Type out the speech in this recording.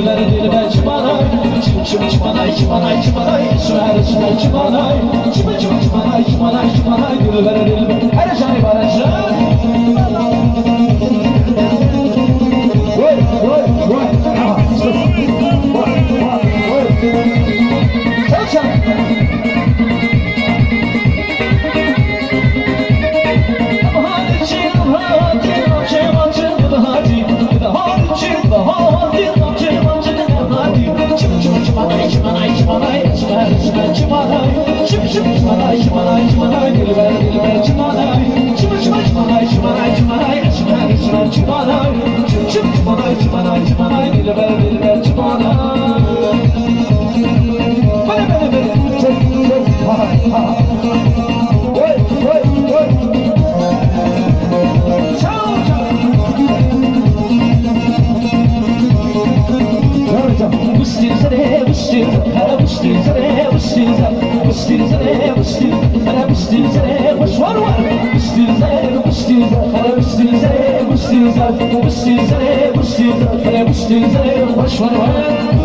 dilber dilber çımanay Çım çım çımanay çımanay çımanay Sümer sümer çımanay Çım çım çımanay çımanay çımanay Dilber dilber Her şey var aşağı Vay vay vay Vay vay vay Çal çal Boş ver